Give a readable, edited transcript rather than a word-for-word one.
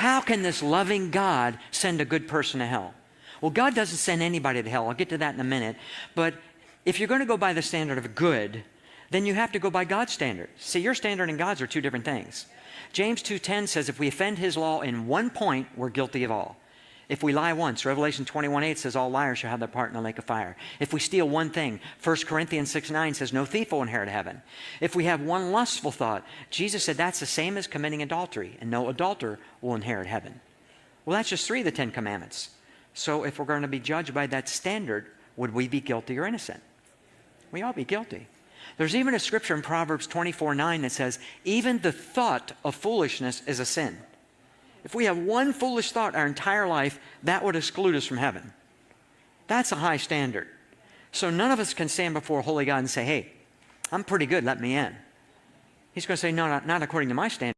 how can this loving God send a good person to hell? Well, God doesn't send anybody to hell. I'll get to that in a minute. But if you're going to go by the standard of good, then you have to go by God's standard. See, your standard and God's are two different things. James 2:10 says if we offend his law in one point, we're guilty of all. If we lie once, Revelation 21:8 says all liars shall have their part in the lake of fire. If we steal one thing, 1 Corinthians 6:9 says no thief will inherit heaven. If we have one lustful thought, Jesus said that's the same as committing adultery, and no adulterer will inherit heaven. Well, that's just 3 of the 10 commandments. So if we're going to be judged by that standard, would we be guilty or innocent? We ought to be guilty. There's even a scripture in Proverbs 24:9 that says, even the thought of foolishness is a sin. If we have one foolish thought our entire life, that would exclude us from heaven. That's a high standard. So none of us can stand before a holy God and say, hey, I'm pretty good, let me in. He's going to say, no, not according to my standard.